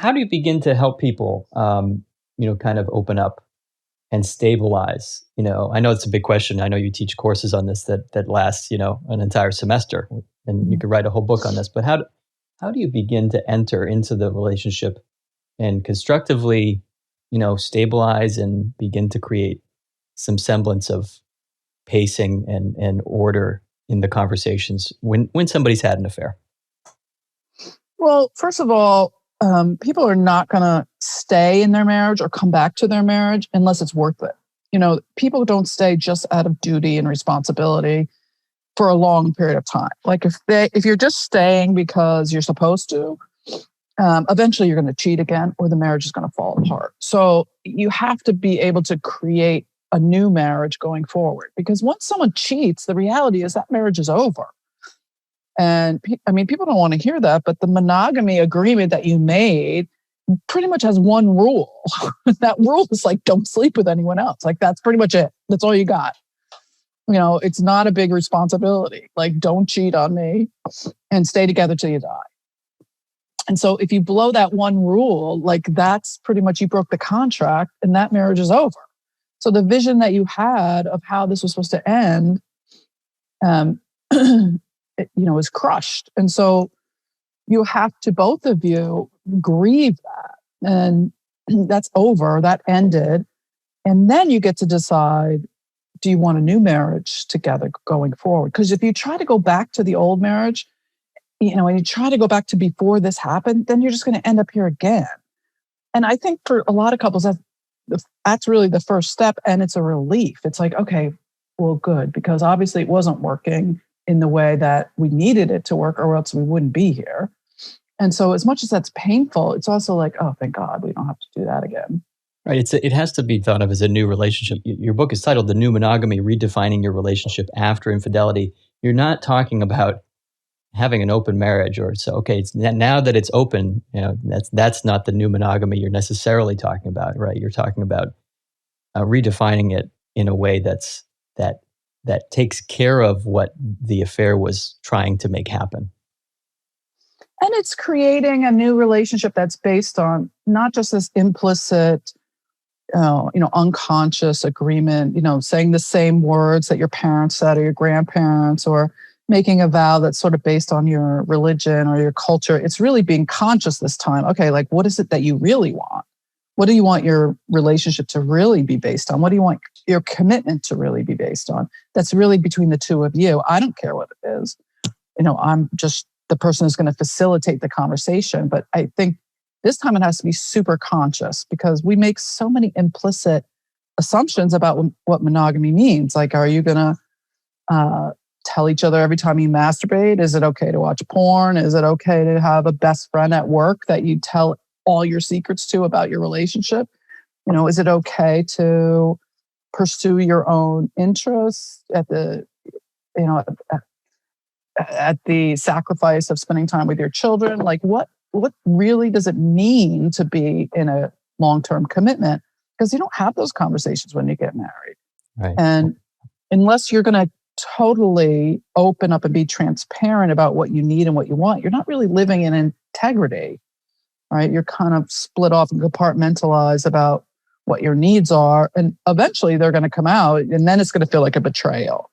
how do you begin to help people, kind of open up and stabilize? I know it's a big question. I know you teach courses on this that lasts, an entire semester, and you Mhm. could write a whole book on this. But how do you begin to enter into the relationship and constructively, stabilize and begin to create some semblance of pacing and order in the conversations when somebody's had an affair? Well, first of all, people are not going to stay in their marriage or come back to their marriage unless it's worth it. People don't stay just out of duty and responsibility for a long period of time. Like if you're just staying because you're supposed to, eventually you're going to cheat again, or the marriage is going to fall apart. So you have to be able to create a new marriage going forward. Because once someone cheats, the reality is that marriage is over. And people don't want to hear that, but the monogamy agreement that you made pretty much has one rule. That rule is like, don't sleep with anyone else. Like, that's pretty much it. That's all you got. It's not a big responsibility. Like, don't cheat on me and stay together till you die. And so if you blow that one rule, like, that's pretty much, you broke the contract and that marriage is over. So the vision that you had of how this was supposed to end, is crushed. And so you have to, both of you, grieve that. And that's over, that ended. And then you get to decide, do you want a new marriage together going forward? Because if you try to go back to the old marriage, and you try to go back to before this happened, then you're just going to end up here again. And I think for a lot of couples, that's really the first step. And it's a relief. It's like, okay, well, good, because obviously it wasn't working in the way that we needed it to work, or else we wouldn't be here. And so as much as that's painful, it's also like, oh, thank God we don't have to do that again. Right. It has to be thought of as a new relationship. Your book is titled "The New Monogamy: Redefining Your Relationship After Infidelity." You're not talking about having an open marriage, or so. Okay, it's now that it's open. That's not the new monogamy you're necessarily talking about, right? You're talking about redefining it in a way that takes care of what the affair was trying to make happen. And it's creating a new relationship that's based on not just this implicit, unconscious agreement, saying the same words that your parents said or your grandparents, or making a vow that's sort of based on your religion or your culture. It's really being conscious this time. Okay, like, what is it that you really want? What do you want your relationship to really be based on? What do you want your commitment to really be based on? That's really between the two of you. I don't care what it is. I'm just the person who's going to facilitate the conversation. But I think this time it has to be super conscious, because we make so many implicit assumptions about what monogamy means. Like, are you going to tell each other every time you masturbate? Is it okay to watch porn? Is it okay to have a best friend at work that you tell all your secrets to about your relationship? Is it okay to pursue your own interests at the, at the sacrifice of spending time with your children? Like, what really does it mean to be in a long-term commitment? Because you don't have those conversations when you get married. Right. And unless you're going to totally open up and be transparent about what you need and what you want, you're not really living in integrity, right? You're kind of split off and compartmentalized about what your needs are. And eventually they're going to come out, and then it's going to feel like a betrayal.